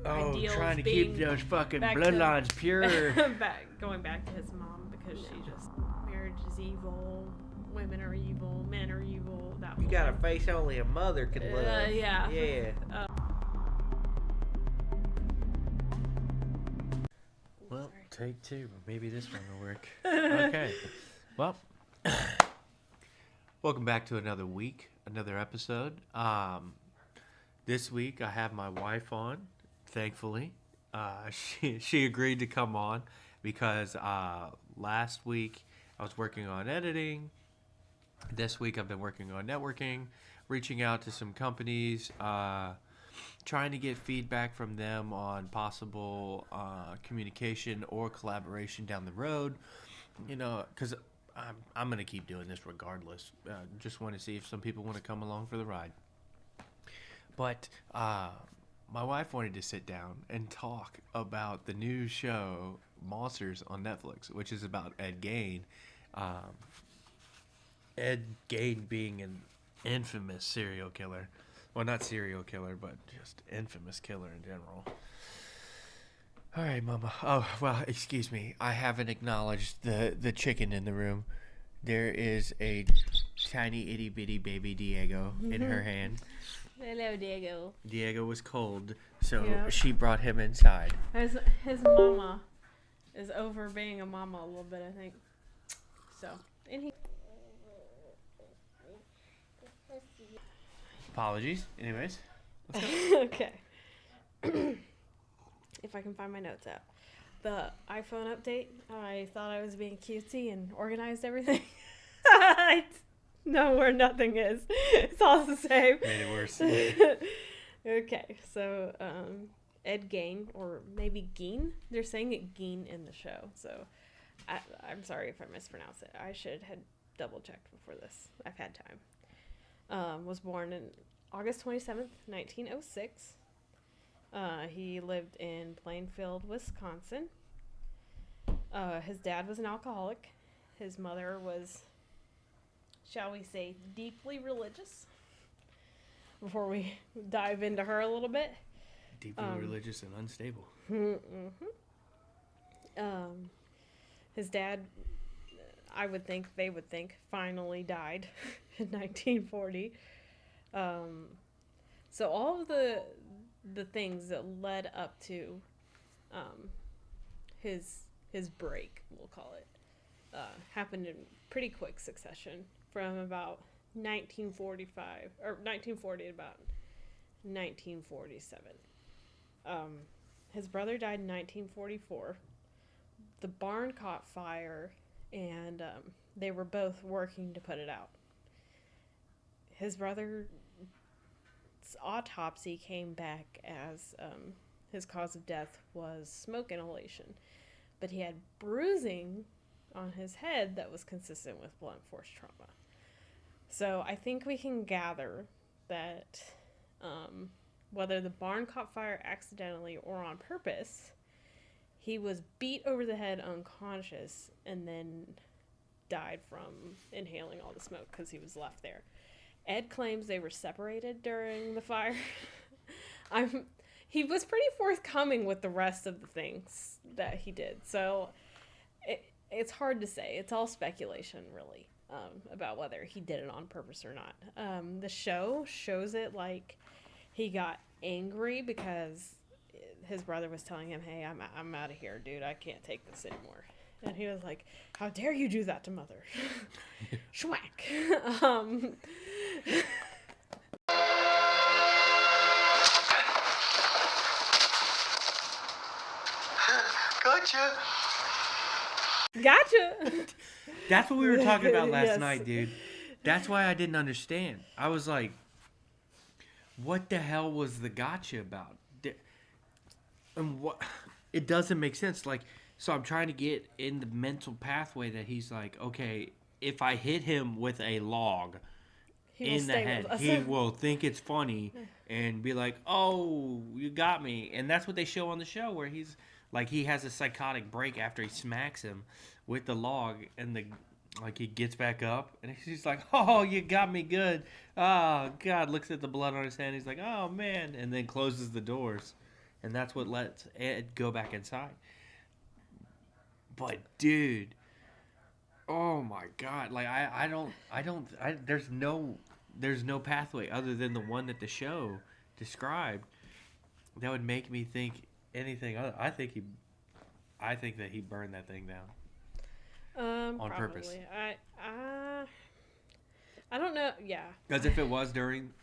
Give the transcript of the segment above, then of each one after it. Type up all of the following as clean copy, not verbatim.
ideals. Trying to being keep those fucking back bloodlines pure. going back to his mom because she just marriage is evil, women are evil, men are evil. That You got a face only a mother can love. Yeah. Yeah. Well, sorry. take two. Maybe this one will work. Okay. Well, welcome back to another week, another episode. This week I have my wife on. Thankfully, she agreed to come on because last week I was working on editing. This week I've been working on networking, reaching out to some companies, trying to get feedback from them on possible communication or collaboration down the road. You know, because I'm going to keep doing this regardless. Just want to see if some people want to come along for the ride. But my wife wanted to sit down and talk about the new show, Monsters on Netflix, which is about Ed Gein. Ed Gein being an infamous serial killer. Well, not serial killer, but just infamous killer in general. All right, Mama. Oh, well, excuse me. I haven't acknowledged the chicken in the room. There is a tiny itty bitty baby Diego in her hand. Hello, Diego. Diego was cold, so Yep. she brought him inside. His mama is over being a mama a little bit, I think. So, and he. Apologies. Anyways. Okay. If I can find my notes out. The iPhone update, I thought I was being cutesy and organized everything. I know where nothing is. It's all the same. Made it worse. Okay, so Ed Gein, or maybe Gein. They're saying it Gein in the show, so I'm sorry if I mispronounce it. I should have double checked before this. I've had time. Was born in August 27th, 1906. He lived in Plainfield, Wisconsin. His dad was an alcoholic. His mother was, shall we say, deeply religious. Before we dive into her a little bit. Deeply religious and unstable. Mm-hmm. His dad, they would think, finally died in 1940. So all of the things that led up to his break, we'll call it, happened in pretty quick succession from about 1940 to about 1947. His brother died in 1944. The barn caught fire, and they were both working to put it out. His brother's autopsy came back as his cause of death was smoke inhalation, but he had bruising on his head that was consistent with blunt force trauma. So I think we can gather that whether the barn caught fire accidentally or on purpose, he was beat over the head unconscious and then died from inhaling all the smoke because he was left there. Ed claims they were separated during the fire. He was pretty forthcoming with the rest of the things that he did. So it's hard to say. It's all speculation, really, about whether he did it on purpose or not. The show shows it like he got angry because his brother was telling him, "Hey, I'm out of here, dude. I can't take this anymore." And he was like, "How dare you do that to mother?" Schwack. Gotcha. That's what we were talking about last Yes. night, dude. That's why I didn't understand. I was like, what the hell was the gotcha about? And what? It doesn't make sense. Like, so I'm trying to get in the mental pathway that he's like, okay, if I hit him with a log in the head, he will think it's funny and be like, oh, you got me. And that's what they show on the show, where he's like, he has a psychotic break after he smacks him with the log, and he gets back up and he's like, oh, you got me good. Oh God, looks at the blood on his hand. He's like, oh man, and then closes the doors. and that's what lets Ed go back inside. But dude, oh my god, like there's no pathway other than the one that the show described that would make me think anything other. I think that he burned that thing down on Probably. purpose. I don't know. Yeah. Because if it was during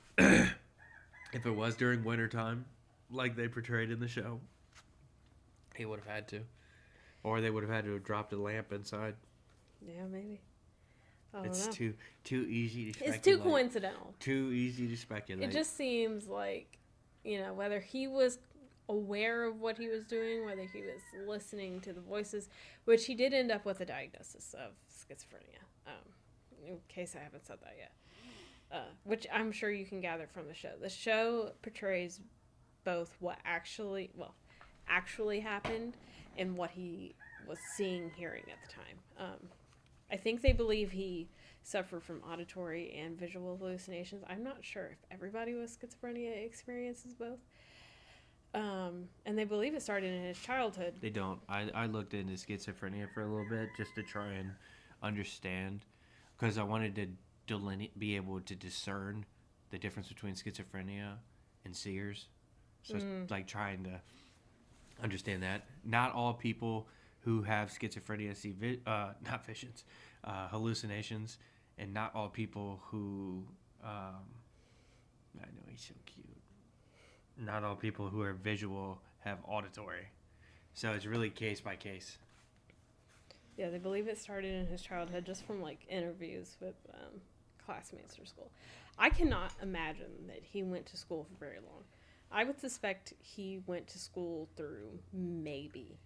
wintertime, like they portrayed in the show, he would have had to, or they would have had to have dropped a lamp inside. Yeah, maybe. I don't It's know. too easy to speculate. It's too coincidental. Too easy to speculate. It just seems like, whether he was aware of what he was doing, whether he was listening to the voices, which he did end up with a diagnosis of schizophrenia. In case I haven't said that yet. Which I'm sure you can gather from the show. The show portrays both what actually happened and what he was seeing, hearing at the time. I think they believe he suffered from auditory and visual hallucinations. I'm not sure if everybody with schizophrenia experiences both. And they believe it started in his childhood. They don't. I looked into schizophrenia for a little bit just to try and understand, because I wanted to be able to discern the difference between schizophrenia and seers. So it's like trying to understand that. Not all people who have schizophrenia see not visions, hallucinations, and not all people who I know he's so cute. Not all people who are visual have auditory. So it's really case by case. Yeah, they believe it started in his childhood just from interviews with classmates from school. I cannot imagine that he went to school for very long. I would suspect he went to school through maybe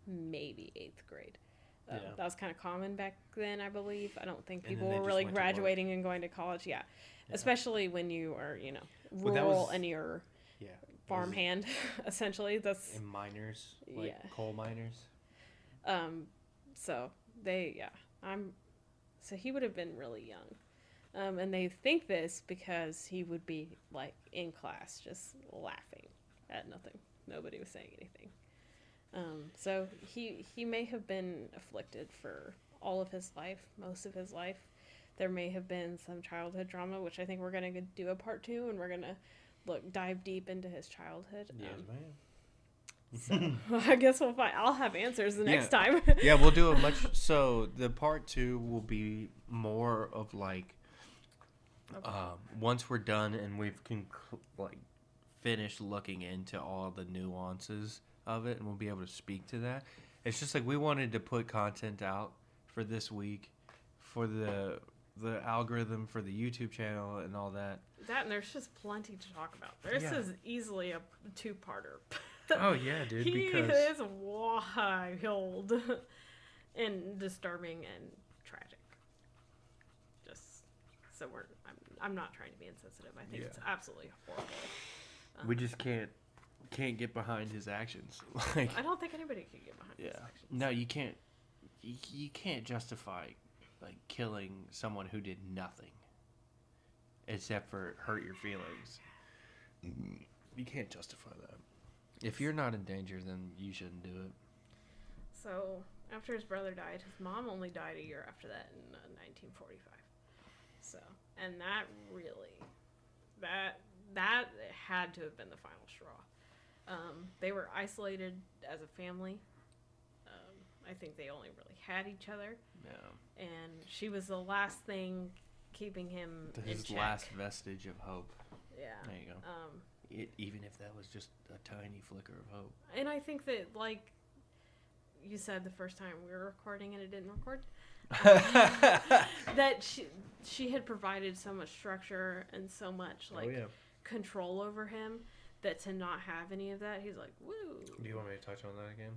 8th grade. That was kind of common back then, I believe. I don't think people were really graduating and going to college. Yeah. Especially when you are, rural and you're farmhand, essentially. That's and miners, coal miners. So so he would have been really young. And they think this because he would be in class just laughing at nothing. Nobody was saying anything. So he may have been afflicted for all of his life, most of his life. There may have been some childhood trauma, which I think we're going to do a part 2, and we're going to dive deep into his childhood. Yes, ma'am. So I guess we'll find. I'll have answers the next time. Yeah, we'll do so the part 2 will be more of once we're done and we've finished looking into all the nuances of it, and we'll be able to speak to that. It's just we wanted to put content out for this week for the algorithm for the YouTube channel and all that. That, and there's just plenty to talk about. This is easily a 2-parter. Oh yeah, dude. He because is wild and disturbing and tragic. Just so I'm not trying to be insensitive. I think it's absolutely horrible. We just can't get behind his actions. I don't think anybody can get behind his actions. No, you can't. You can't justify killing someone who did nothing except for hurt your feelings. You can't justify that. If you're not in danger, then you shouldn't do it. So after his brother died, his mom only died a year after that in 1945. So, and that really, that had to have been the final straw. They were isolated as a family. I think they only really had each other. Yeah. And she was the last thing keeping him in His check. last vestige of hope. Yeah. There you go. Even if that was just a tiny flicker of hope. And I think that, you said the first time we were recording and it didn't record, that she had provided so much structure and so much, control over him, that to not have any of that, he's like, woo. Do you want me to touch on that again?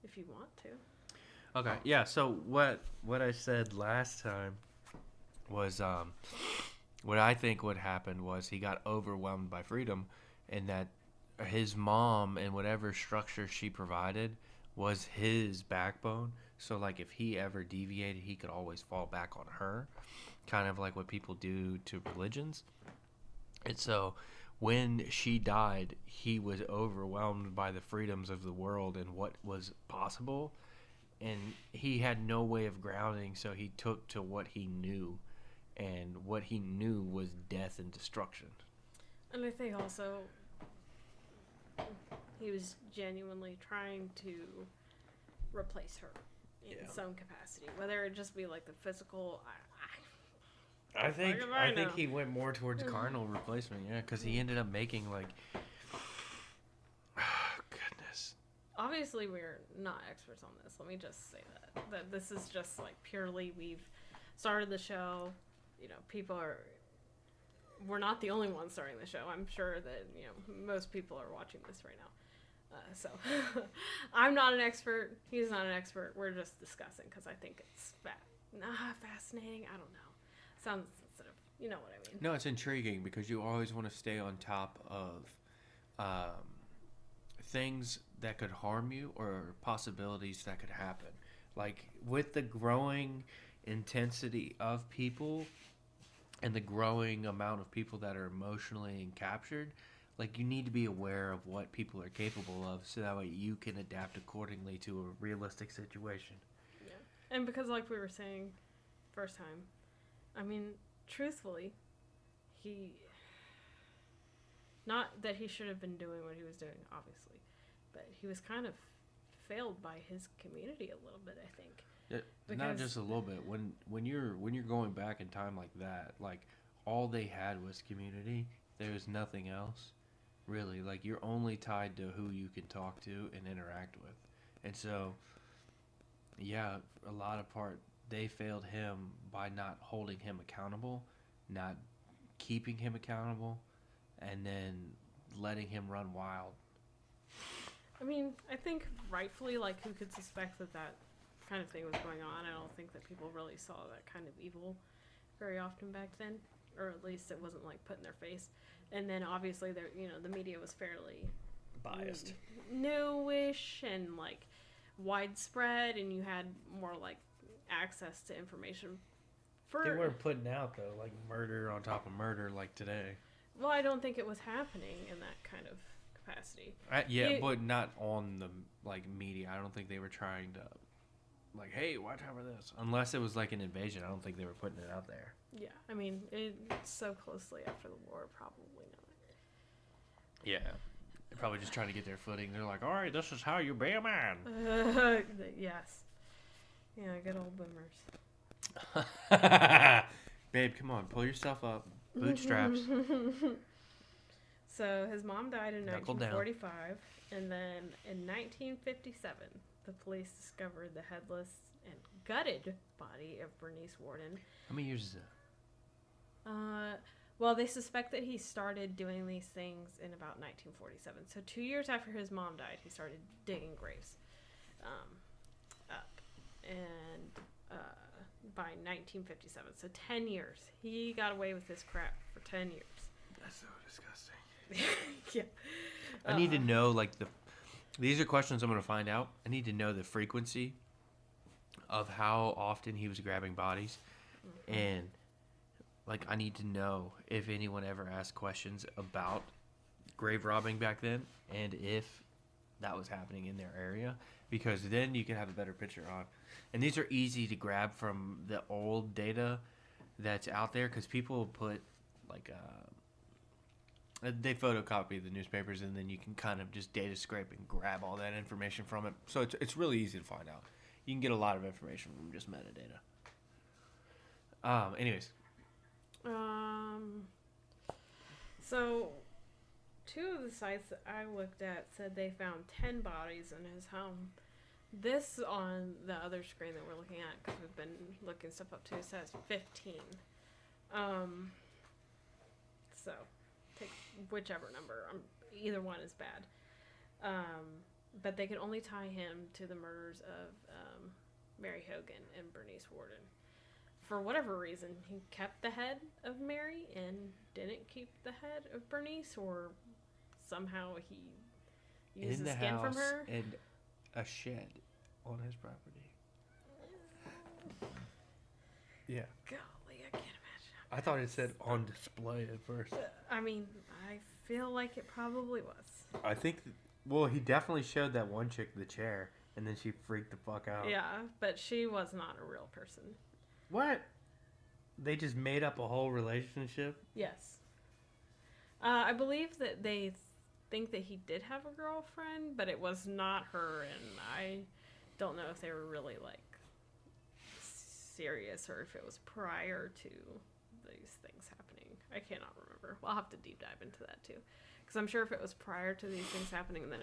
If you want to. Okay, yeah, so what I said last time was what I think what happened was he got overwhelmed by freedom, and that his mom and whatever structure she provided was his backbone. So if he ever deviated, he could always fall back on her, kind of like what people do to religions. And so when she died, he was overwhelmed by the freedoms of the world and what was possible. And he had no way of grounding, so he took to what he knew. And what he knew was death and destruction. And I think also he was genuinely trying to replace her in some capacity. Whether it just be like the physical... I think he went more towards carnal replacement, because he ended up making like, goodness. Obviously, we're not experts on this. Let me just say that this is just like purely we've started the show. You know, we're not the only ones starting the show. I'm sure that most people are watching this right now. So I'm not an expert. He's not an expert. We're just discussing because I think it's fascinating. I don't know. Sounds sensitive. You know what I mean. No, it's intriguing because you always want to stay on top of things that could harm you or possibilities that could happen. Like with the growing intensity of people and the growing amount of people that are emotionally captured, like you need to be aware of what people are capable of so that way you can adapt accordingly to a realistic situation. Yeah. And because like we were saying first time, I mean, truthfully, not that he should have been doing what he was doing, obviously, but he was kind of failed by his community a little bit, I think. Yeah, not just a little bit. When you're going back in time like that, like all they had was community. There was nothing else, really. Like you're only tied to who you can talk to and interact with, and so, yeah, a lot of part. They failed him by not holding him accountable, not keeping him accountable, and then letting him run wild. I mean, I think rightfully, like, who could suspect that kind of thing was going on? I don't think that people really saw that kind of evil very often back then, or at least it wasn't, like, put in their face. And then, obviously, the media was fairly... biased. Newish and, like, widespread, and you had more, like, access to information. They weren't putting out though like murder on top of murder like today. Well, I don't think it was happening in that kind of capacity. But not on the like media. I don't think they were trying to like, hey, watch out for this. Unless it was like an invasion, I don't think they were putting it out there. Yeah, I mean, it's so closely after the war, probably not. Yeah. They're probably just trying to get their footing. They're like, all right, this is how you be a man. Yes. Yeah, good old boomers. Babe, come on, pull yourself up. Bootstraps. So his mom died in 1945, and then in 1957, the police discovered the headless and gutted body of Bernice Worden. How many years is that? Well, they suspect that he started doing these things in about 1947. So 2 years after his mom died, he started digging graves up. And by 1957, so 10 years. He got away with this crap for 10 years. That's so disgusting. Yeah. I need to know, like, these are questions I'm going to find out. I need to know the frequency of how often he was grabbing bodies. Mm-hmm. And, like, I need to know if anyone ever asked questions about grave robbing back then and if that was happening in their area. Because then you can have a better picture on. And these are easy to grab from the old data that's out there because people put, like, they photocopy the newspapers and then you can kind of just data scrape and grab all that information from it. So it's really easy to find out. You can get a lot of information from just metadata. Anyways. So, two of the sites that I looked at said they found 10 bodies in his home. This on the other screen that we're looking at, because we've been looking stuff up too, says 15. So, take whichever number. Either one is bad. But they could only tie him to the murders of Mary Hogan and Bernice Worden. For whatever reason, he kept the head of Mary and didn't keep the head of Bernice, or somehow he used the skin from her. And a shed on his property. Yeah. Golly, I can't imagine. I thought it said on display at first. I mean, I feel like it probably was. I think. Well, he definitely showed that one chick the chair, and then she freaked the fuck out. Yeah, but she was not a real person. What? They just made up a whole relationship? Yes. I believe that they think that he did have a girlfriend, but it was not her, and I don't know if they were really, like, serious or if it was prior to these things happening. I cannot remember. I'll have to deep dive into that, too. Because I'm sure if it was prior to these things happening, then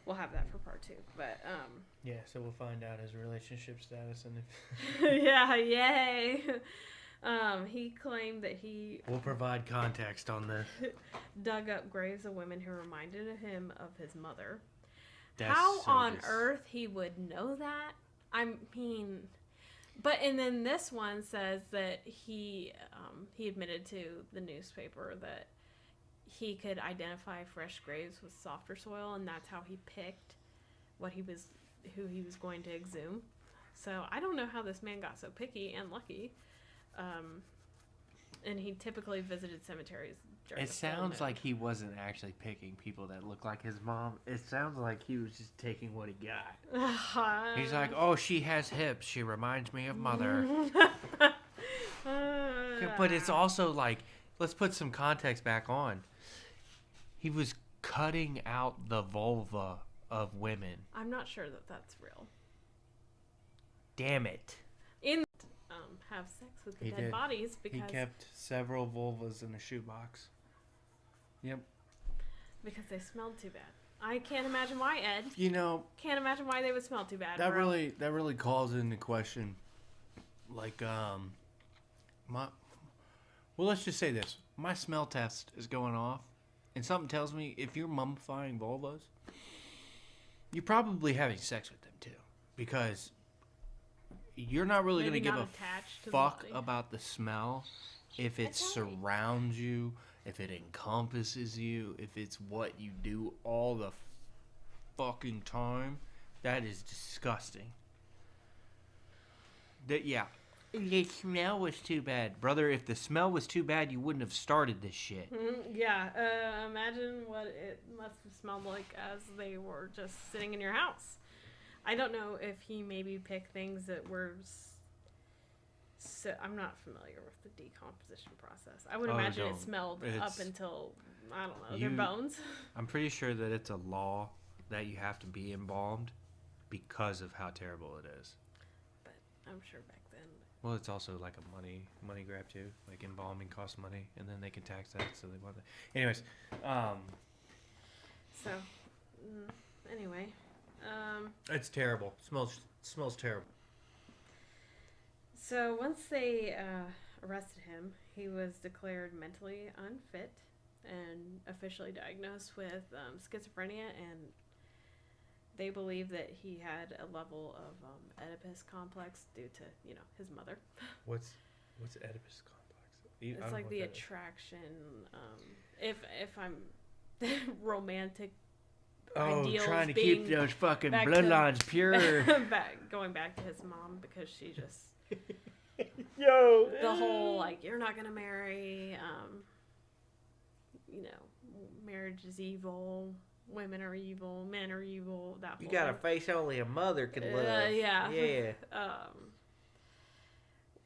we'll have that for part 2. But, Yeah, so we'll find out his relationship status and if... yeah, yay! He claimed that he... We'll provide context on this. dug up graves of women who reminded him of his mother. That's How so on earth he would know that? I mean... But, and then this one says that he admitted to the newspaper that he could identify fresh graves with softer soil, and that's how he picked who he was going to exhume. So I don't know how this man got so picky and lucky. And he typically visited cemeteries. It sounds like he wasn't actually picking people that look like his mom. It sounds like he was just taking what he got. He's like, oh, she has hips. She reminds me of mother. But it's also like, let's put some context back on. He was cutting out the vulva of women. I'm not sure that that's real. Damn it. Have sex with the dead bodies because he kept several vulvas in a shoebox. Yep. Because they smelled too bad. I can't imagine why, Ed. You know, can't imagine why they would smell too bad. That really calls into question, like well, let's just say this: my smell test is going off, and something tells me if you're mummifying vulvas, you're probably having sex with them too, because you're not really going to give a fuck about the smell if it surrounds you, if it encompasses you, if it's what you do all the fucking time. That is disgusting. The smell was too bad. Brother, if the smell was too bad, you wouldn't have started this shit. Yeah, imagine what it must have smelled like as they were just sitting in your house. I don't know if he maybe picked things that were... So I'm not familiar with the decomposition process. I would imagine it smelled up until, I don't know, their bones. I'm pretty sure that it's a law that you have to be embalmed because of how terrible it is. But I'm sure back then... Well, it's also like a money grab too. Like embalming costs money, and then they can tax that, so they want that. Anyways, So, anyway... it's terrible. Smells terrible. So once they arrested him, he was declared mentally unfit and officially diagnosed with schizophrenia, and they believe that he had a level of Oedipus complex due to, his mother. What's Oedipus complex? It's like the attraction. If I'm romantic. Trying to keep those fucking bloodlines pure. Going back to his mom because she just... Yo! The whole, like, you're not going to marry, marriage is evil, women are evil, men are evil, that You got a face only a mother could love. Yeah. Yeah.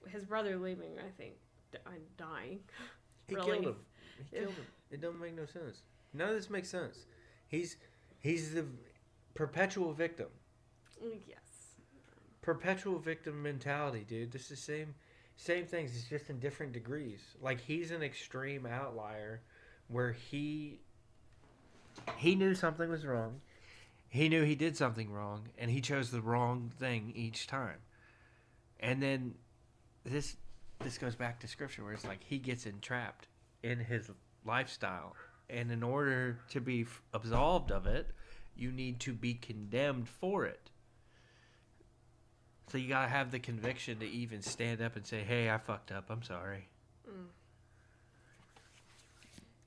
His brother leaving, I think, dying. He killed him. It don't make no sense. None of this makes sense. He's the perpetual victim. Yes. Perpetual victim mentality, dude. This is the same things. It's just in different degrees. Like, he's an extreme outlier where he knew something was wrong. He knew he did something wrong, and he chose the wrong thing each time. And then this goes back to scripture where it's like he gets entrapped in his lifestyle. And in order to be absolved of it, you need to be condemned for it. So you got to have the conviction to even stand up and say, hey, I fucked up. I'm sorry.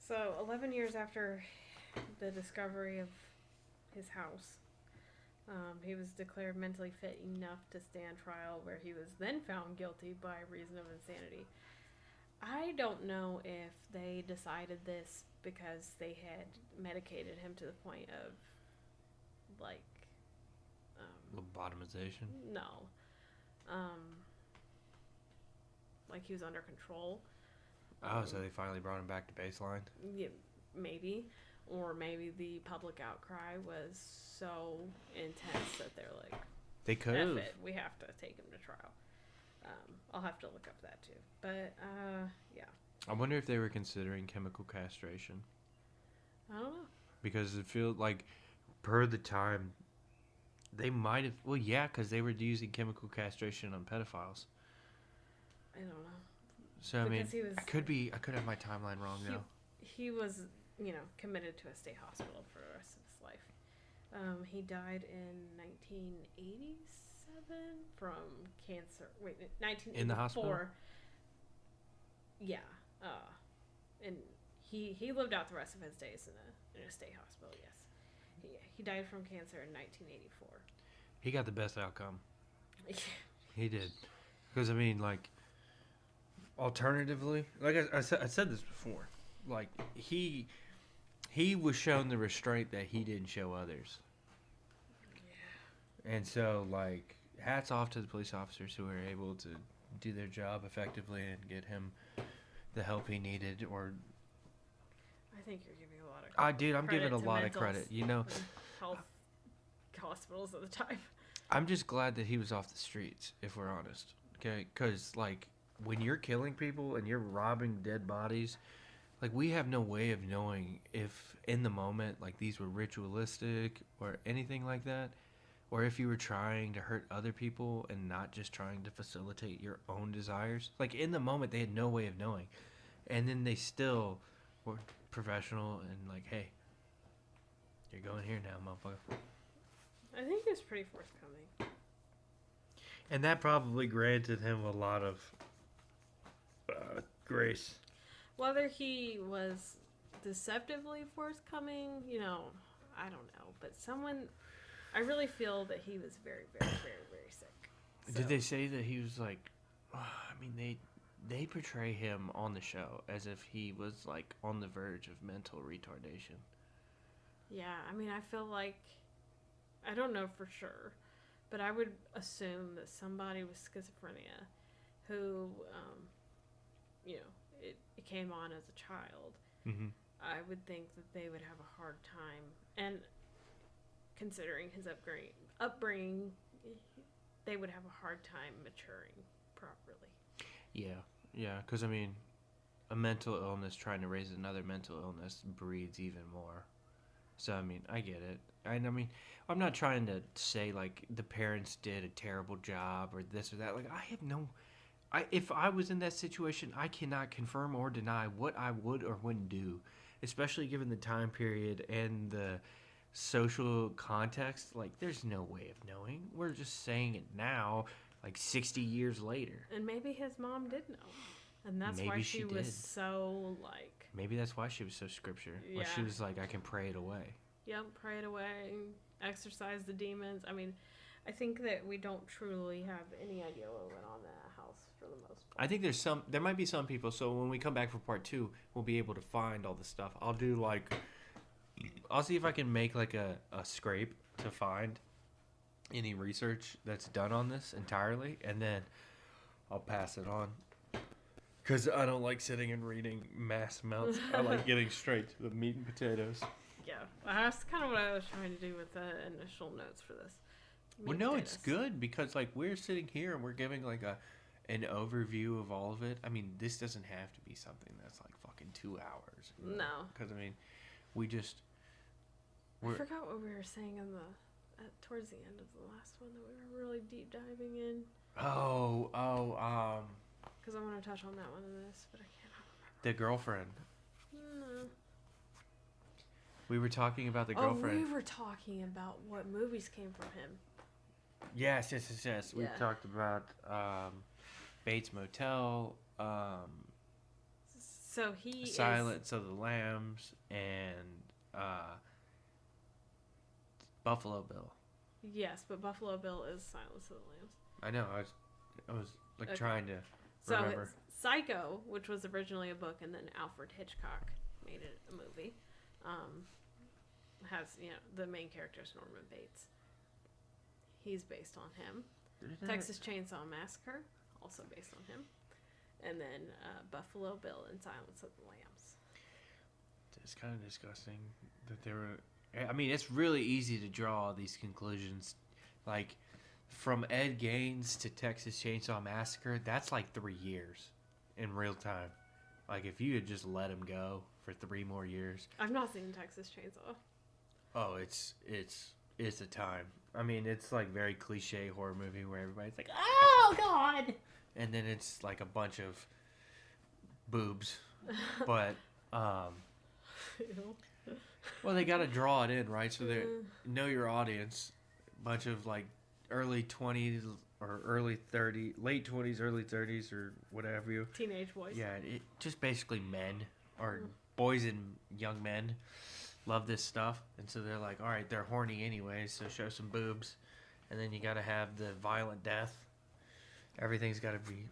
So 11 years after the discovery of his house, he was declared mentally fit enough to stand trial, where he was then found guilty by reason of insanity. I don't know if they decided this because they had medicated him to the point of, like, Lobotomization? no. Um, like he was under control. So they finally brought him back to baseline? Yeah, maybe. Or maybe the public outcry was so intense that they're like, They could F have. it, we have to take him to trial. I'll have to look up that too. But, yeah. I wonder if they were considering chemical castration. I don't know. Because it feels like, per the time, they might have. Well, yeah, because they were using chemical castration on pedophiles. I don't know. So, I mean, Because he was, I could have my timeline wrong, though. he was, committed to a state hospital for the rest of his life. He died in 1987 from cancer. Wait, 1984. In the hospital? Yeah. And he lived out the rest of his days in a state hospital. Yes. He died from cancer in 1984. He got the best outcome. Yeah. He did. Because, I mean, like, alternatively, like I said this before, like, he was shown the restraint that he didn't show others. Yeah. And so, like, hats off to the police officers who were able to do their job effectively and get him the help he needed. Or, I think you're giving a lot of I'm giving a lot of credit. You know, health hospitals at the time. I'm just glad that he was off the streets, if we're honest. Okay, because, like, when you're killing people and you're robbing dead bodies, like, we have no way of knowing if in the moment, like, these were ritualistic or anything like that, or if you were trying to hurt other people and not just trying to facilitate your own desires. Like, in the moment, they had no way of knowing. And then they still were professional and like, hey, you're going here now, motherfucker. I think he was pretty forthcoming. And that probably granted him a lot of grace. Whether he was deceptively forthcoming, I don't know. But I really feel that he was very, very, very, very sick. So. Did they say that he was like, I mean, they portray him on the show as if he was like on the verge of mental retardation. Yeah, I mean, I feel like, I don't know for sure, but I would assume that somebody with schizophrenia who, it came on as a child, Mm-hmm. I would think that they would have a hard time. And considering his upbringing, they would have a hard time maturing properly. Yeah, because I mean, a mental illness trying to raise another mental illness breeds even more. So, I mean, I get it. And I mean, I'm not trying to say, like, the parents did a terrible job or this or that. Like, if I was in that situation, I cannot confirm or deny what I would or wouldn't do, especially given the time period and the social context. Like, there's no way of knowing. We're just saying it now, like 60 years later. And maybe his mom did know. And that's Maybe why she she was did. so, like... Maybe that's why she was so scripture. Yeah. Like, she was like, I can pray it away. Yep, pray it away, exorcise the demons. I mean, I think that we don't truly have any idea what went on in that house for the most part. I think there might be some people, so when we come back for part 2, we'll be able to find all the stuff. I'll see if I can make like a scrape to find any research that's done on this entirely, and then I'll pass it on. Because I don't like sitting and reading mass amounts. I like getting straight to the meat and potatoes. Yeah, that's kind of what I was trying to do with the initial notes for this. Well, no, it's good because like we're sitting here and we're giving like an overview of all of it. I mean, this doesn't have to be something that's like fucking 2 hours. No. Because I mean, I forgot what we were saying towards the end of the last one that we were really deep diving in. Because I want to touch on that one in this, but I can't remember. The girlfriend. No. We were talking about the girlfriend. Oh, we were talking about what movies came from him. Yes. We Yeah. talked about Bates Motel, So he Silence of the Lambs, and Buffalo Bill. Yes, but Buffalo Bill is Silence of the Lambs. I know. I was like Okay. trying to So remember. it's Psycho, which was originally a book, and then Alfred Hitchcock made it a movie. Has, the main character is Norman Bates. He's based on him. Texas Chainsaw Massacre, also based on him. And then Buffalo Bill and Silence of the Lambs. It's kind of disgusting that they were... I mean, it's really easy to draw these conclusions. Like, from Ed Gein to Texas Chainsaw Massacre, that's like 3 years in real time. Like, if you had just let him go for 3 more years. I've not seen Texas Chainsaw. Oh, it's a time. I mean, it's like very cliche horror movie where everybody's like, "Oh God!" and then it's like a bunch of boobs. But well, they got to draw it in, right? So they know your audience. Bunch of like early 20s or early 30s, late 20s, early 30s, or whatever you. Teenage boys. Yeah, just basically men or boys and young men. Love this stuff, and so they're like, all right, they're horny anyway, so show some boobs, and then you got to have the violent death. Everything's got to be...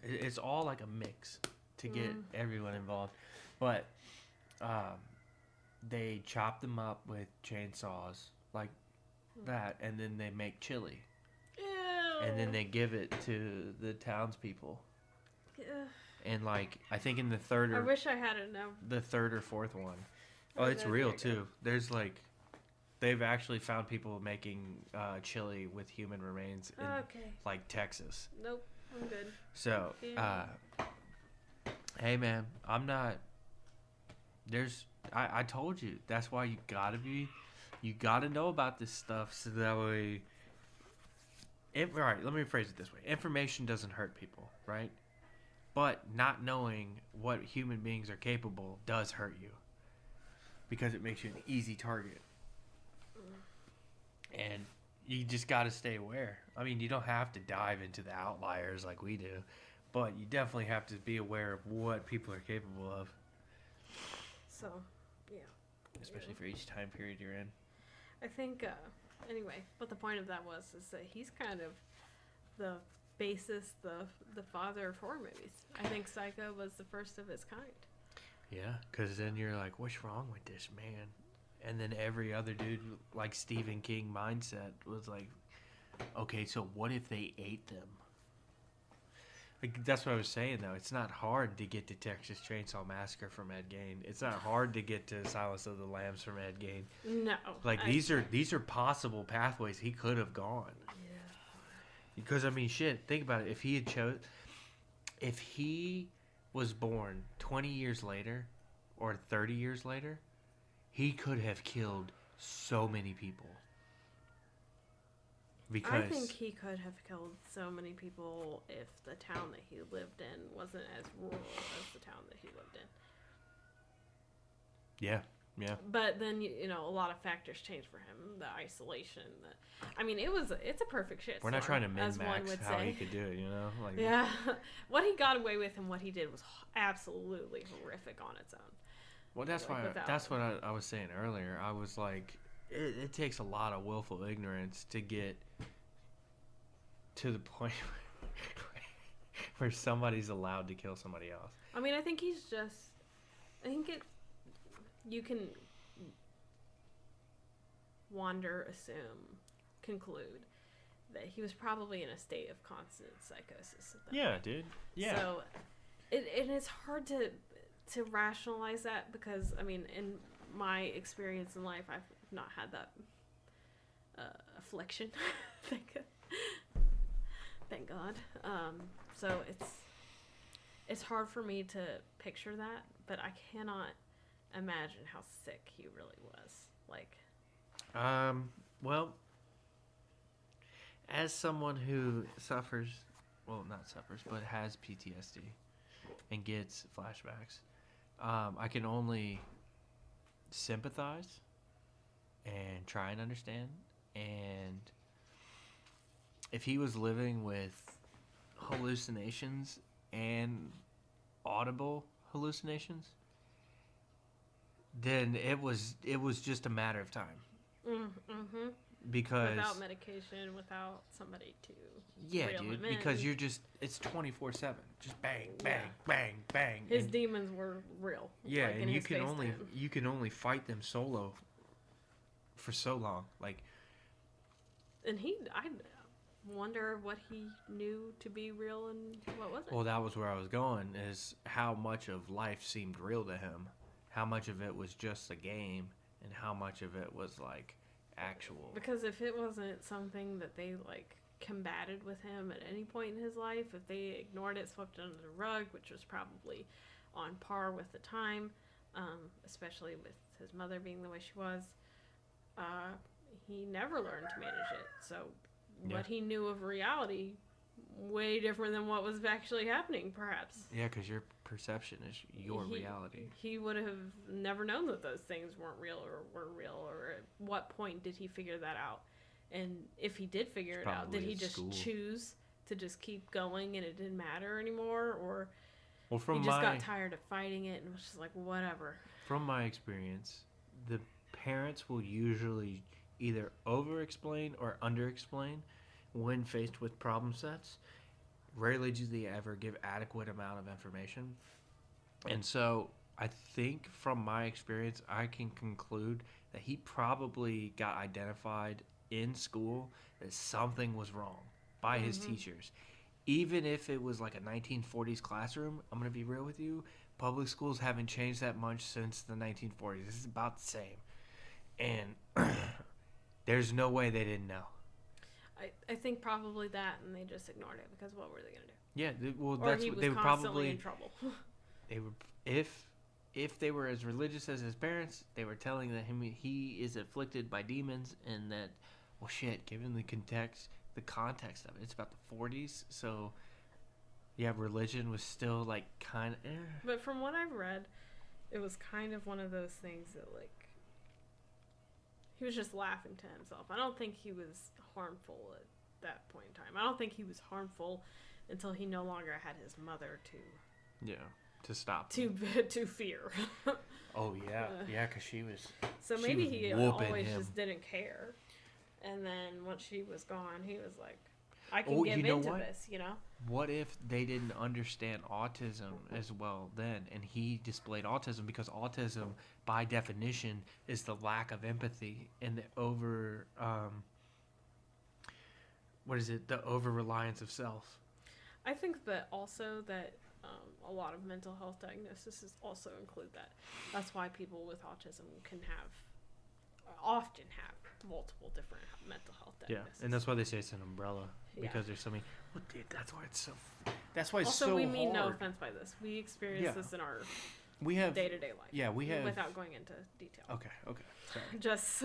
It's all like a mix to get everyone involved. But they chop them up with chainsaws like that, and then they make chili. Ew. And then they give it to the townspeople. Ugh. And like, I think in the third I or... wish I had it now. The third or fourth one. Oh, it's real too. There's like, they've actually found people making chili with human remains in like Texas. Nope, I'm good. So, hey man, I'm not. I told you that's why you gotta know about this stuff so that way. All right, let me phrase it this way: information doesn't hurt people, right? But not knowing what human beings are capable does hurt you. Because it makes you an easy target. And you just got to stay aware. I mean, you don't have to dive into the outliers like we do, but you definitely have to be aware of what people are capable of. So, yeah. Especially for each time period you're in. I think, anyway, what the point of that was is that he's kind of the basis, the father of horror movies. I think Psycho was the first of its kind. Yeah, because then you're like, what's wrong with this man? And then every other dude, like Stephen King mindset, was like, okay, so what if they ate them? Like, that's what I was saying, though. It's not hard to get to Texas Chainsaw Massacre from Ed Gein. It's not hard to get to Silence of the Lambs from Ed Gein. No. Like, these are possible pathways he could have gone. Yeah. Because, I mean, shit, think about it. If he was born 20 years later or 30 years later, he could have killed so many people. Because I think he could have killed so many people if the town that he lived in wasn't as rural as the town that he lived in. Yeah. But then, a lot of factors changed for him. The isolation. It's a perfect shit. We're not trying to min-max how say. he could do it, Like, yeah. What he got away with and what he did was absolutely horrific on its own. Well, that's what I was saying earlier. I was like, it takes a lot of willful ignorance to get to the point where somebody's allowed to kill somebody else. I mean, I think you can conclude that he was probably in a state of constant psychosis. Yeah, dude. Yeah. So, it's hard to rationalize that because, I mean, in my experience in life, I've not had that affliction. Thank God. So it's hard for me to picture that, but I cannot imagine how sick he really was. Like, well, as someone who but has PTSD and gets flashbacks, I can only sympathize and try and understand. And if he was living with hallucinations and audible hallucinations, then it was just a matter of time. Mm-hmm. because without medication, without somebody to yeah, reel dude, him in. because you're just it's 24/7, just bang, bang, Yeah. bang, bang. His and, demons were real. yeah, like, and in you his can face only to him. you can only fight them solo for so long. Like, And I wonder what he knew to be real and what wasn't. well, that was where I was going. Is how much of life seemed real to him, how much of it was just a game, and how much of it was like actual. Because if it wasn't something that they like combated with him at any point in his life, if they ignored it, swept it under the rug, which was probably on par with the time, especially with his mother being the way she was, he never learned to manage it. So Yeah. what he knew of reality, way different than what was actually happening, perhaps. Yeah, because your perception is your He- reality. He would have never known that those things weren't real or were real, or at what point did he figure that out? And if he did figure it out, did Probably he at just school. choose to just keep going and it didn't matter anymore? Or Well, he just got tired of fighting it and was just like, whatever. from my experience, the parents will usually either over-explain or under-explain when faced with problem sets. Rarely do they ever give adequate amount of information. And so I think from my experience, I can conclude that he probably got identified in school that something was wrong by his teachers. Even if it was like a 1940s classroom, I'm going to be real with you, public schools haven't changed that much since the 1940s. This is about the same. And there's no way they didn't know. I think probably that, and they just ignored it because what were they gonna do? Yeah, well, Or that's he what was they would constantly probably. in trouble. They were if they were as religious as his parents, they were telling that he is afflicted by demons, and that, well, shit. Given the context of it, it's about the 40s, so yeah, religion was still like kind of. But from what I've read, it was kind of one of those things that like he was just laughing to himself. I don't think he was harmful at that point in time. I don't think he was harmful until he no longer had his mother To stop. to fear. Oh yeah, because she was. So She maybe was he whooping always him. just didn't care. And then once she was gone, he was like, I can Oh, give you know into what? this, you know? What if they didn't understand autism as well then, and he displayed autism, because autism, by definition, is the lack of empathy and the the over reliance of self. I think that also that a lot of mental health diagnoses also include that. That's why people with autism often have multiple different mental health diagnoses. Yeah, and that's why they say it's an umbrella, because Yeah. there's so many. Well, dude, that's why it's so. That's why it's Also, so we mean no hard. offense by this. We experience Yeah. this in our We have. day-to-day life. Yeah, we have. Without going into detail. Okay. Sorry. Just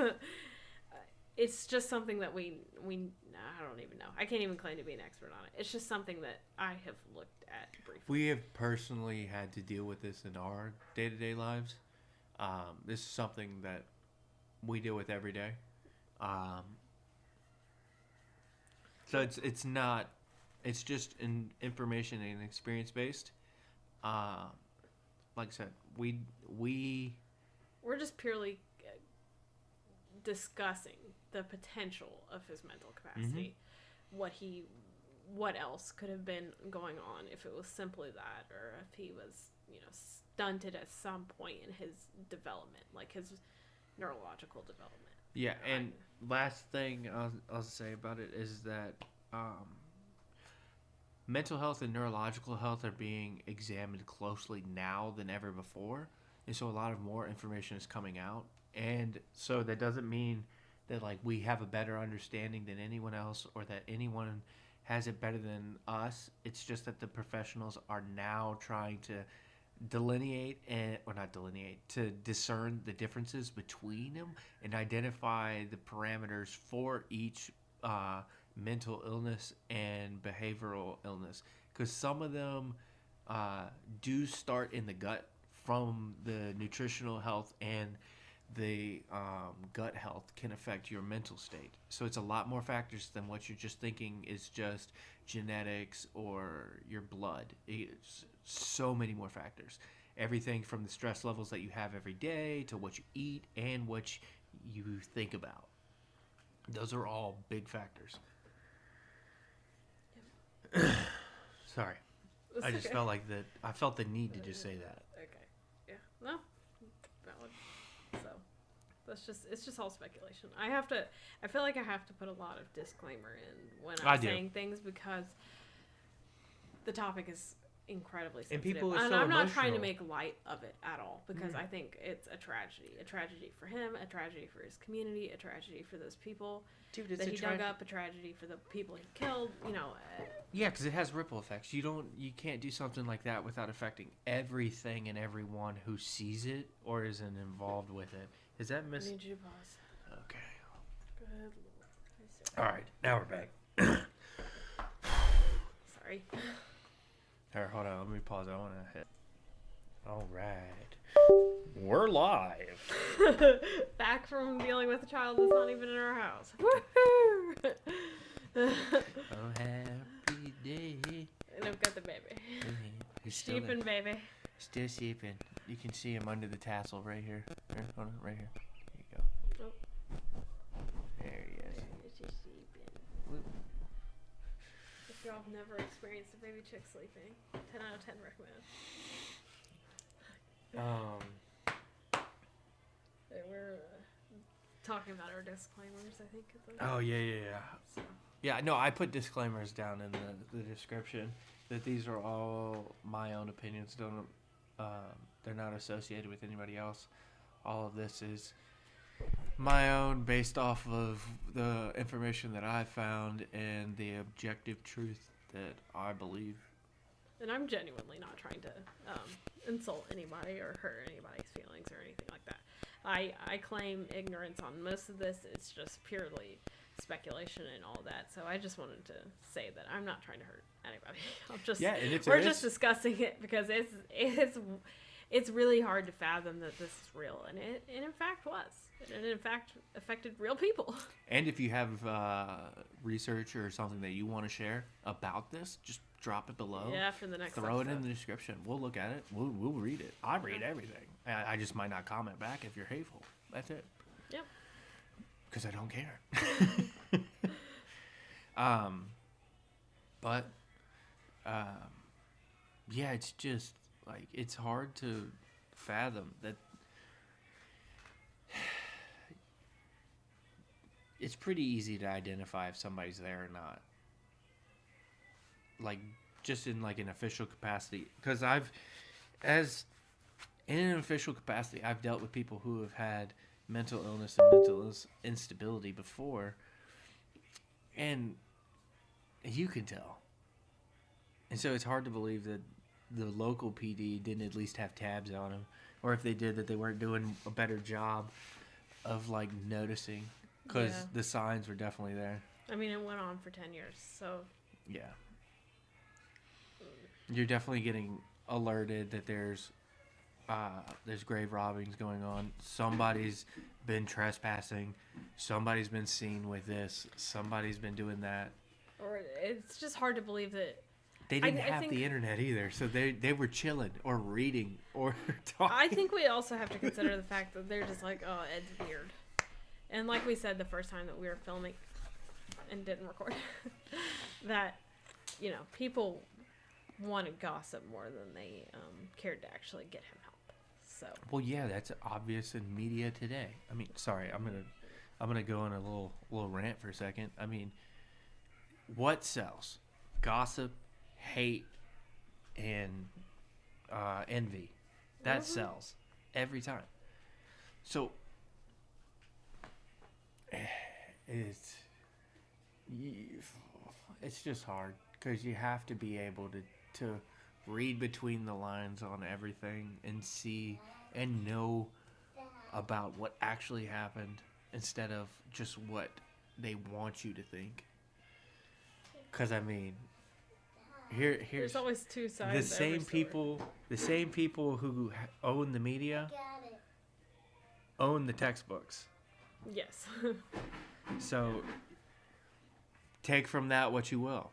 it's just something that we I don't even know. I can't even claim to be an expert on it. It's just something that I have looked at briefly. We have personally had to deal with this in our day-to-day lives. This is something that we deal with every day. So it's not. It's just information and experience based. Like I said, We're just purely discussing the potential of his mental capacity. What else could have been going on if it was simply that, or if he was, stunted at some point in his development, like his neurological development. Yeah, and last thing I'll say about it is that mental health and neurological health are being examined closely now than ever before, and so a lot of more information is coming out, and so that doesn't mean that like we have a better understanding than anyone else, or that anyone has it better than us. It's just that the professionals are now trying to to discern the differences between them and identify the parameters for each mental illness and behavioral illness, because some of them do start in the gut from the nutritional health, and the gut health can affect your mental state. So it's a lot more factors than what you're just thinking is just genetics or your blood. It's so many more factors. Everything from the stress levels that you have every day to what you eat and what you think about. Those are all big factors. Sorry. It's I just okay. felt like that. I felt the need to just say that. Okay. Yeah. No. Valid. So it's just all speculation. I feel like I have to put a lot of disclaimer in when I'm saying things because the topic is incredibly sensitive. And people are and so I'm not trying to emotional. make light of it at all because I think it's a tragedy for him, a tragedy for his community, a tragedy for those people Dude, it's that a he dug up, a tragedy for the people he killed. Yeah, because it has ripple effects. You can't do something like that without affecting everything and everyone who sees it or isn't involved with it. Is that I need you to pause. Okay. Good lord. All right, now we're back. Sorry. All right, hold on. Let me pause. I want to hit. All right. We're live. Back from dealing with a child that's not even in our house. Woohoo! Oh, happy day. And I've got the baby. He's still Sleeping, baby. Still sleeping. You can see him under the tassel right here. Here, hold on, right here. There you go. Oh. There he is. She's sleeping. Whoop. If y'all have never experienced a baby chick sleeping, 10 out of 10 recommend. We're talking about our disclaimers, I think. Oh, yeah. So. Yeah, no, I put disclaimers down in the description that these are all my own opinions. They're not associated with anybody else. All of this is my own based off of the information that I found and the objective truth that I believe. And I'm genuinely not trying to insult anybody or hurt anybody's feelings or anything like that. I claim ignorance on most of this. It's just purely speculation and all that. So I just wanted to say that I'm not trying to hurt anybody. We're just discussing it because it's really hard to fathom that this is real, and it in fact was. And in fact affected real people. And if you have research or something that you want to share about this, just drop it below. Yeah, for the next Throw episode. it in the description. We'll look at it. We'll read it. I read everything. I just might not comment back if you're hateful. That's it. Yep. Because I don't care. Yeah, it's just like it's hard to fathom that. It's pretty easy to identify if somebody's there or not. Like, just in like an official capacity, because in an official capacity, I've dealt with people who have had mental illness and mental instability before, and you can tell. And so it's hard to believe that the local PD didn't at least have tabs on them, or if they did, that they weren't doing a better job of like noticing, because the signs were definitely there. I mean, it went on for 10 years, so yeah. You're definitely getting alerted that there's grave robbings going on. Somebody's been trespassing. Somebody's been seen with this. Somebody's been doing that. Or it's just hard to believe that. They didn't have the internet either, so they were chilling or reading or talking. I think we also have to consider the fact that they're just like, oh, Ed's weird. And like we said the first time that we were filming and didn't record, that, people wanted gossip more than they cared to actually get him help. So. Well, yeah, that's obvious in media today. I mean, sorry, I'm gonna go on a little rant for a second. I mean, what sells? Gossip, hate, and envy. That sells every time. So it's just hard because you have to be able to read between the lines on everything and see and know about what actually happened instead of just what they want you to think. Because I mean, here's there's always two sides. The same people who own the media own the textbooks. Yes. So take from that what you will.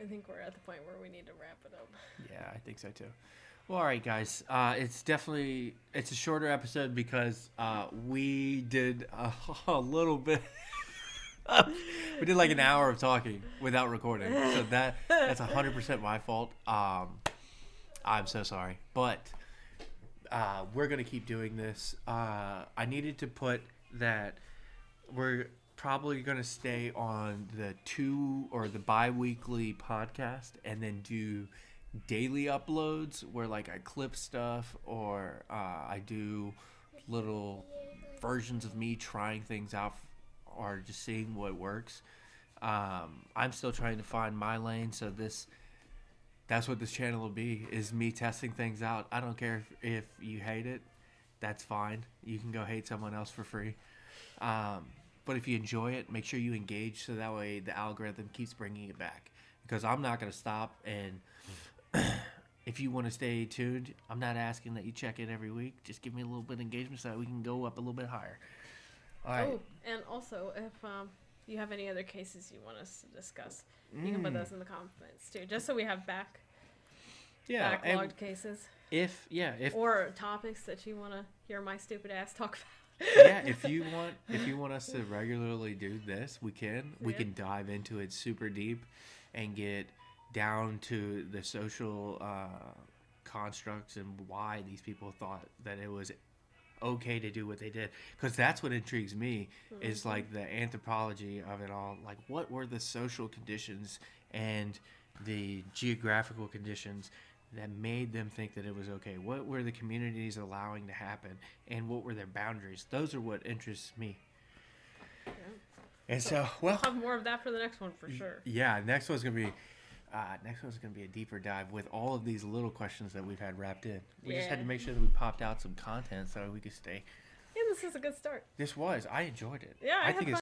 I think we're at the point where we need to wrap it up. Yeah, I think so too. Well, all right, guys. It's a shorter episode because we did a little bit. We did like an hour of talking without recording, so that's 100% my fault. I'm so sorry, but we're gonna keep doing this. I needed to put that we're probably gonna stay on the bi-weekly podcast, and then do daily uploads where like I clip stuff, or I do little versions of me trying things out, or just seeing what works. I'm still trying to find my lane, so that's what this channel will be, is me testing things out. I don't care if you hate it. That's fine. You can go hate someone else for free. But if you enjoy it, make sure you engage, so that way the algorithm keeps bringing it back. Because I'm not going to stop, and if you want to stay tuned, I'm not asking that you check it every week. Just give me a little bit of engagement so that we can go up a little bit higher. All right. Oh, and also, if you have any other cases you want us to discuss, you can put those in the comments too, just so we have backlogged cases. If or topics that you want to hear my stupid ass talk about. Yeah, if you want us to regularly do this, we can. We can dive into it super deep and get down to the social constructs and why these people thought that it was okay to do what they did, because that's what intrigues me, is like the anthropology of it all. Like, what were the social conditions and the geographical conditions that made them think that it was okay? What were the communities allowing to happen, and what were their boundaries? Those are what interests me. Yeah. And so we'll have more of that for the next one for sure. Yeah, next one's gonna be a deeper dive with all of these little questions that we've had wrapped in. We just had to make sure that we popped out some content so we could stay. Yeah, this is a good start. I enjoyed it. Yeah, I think it's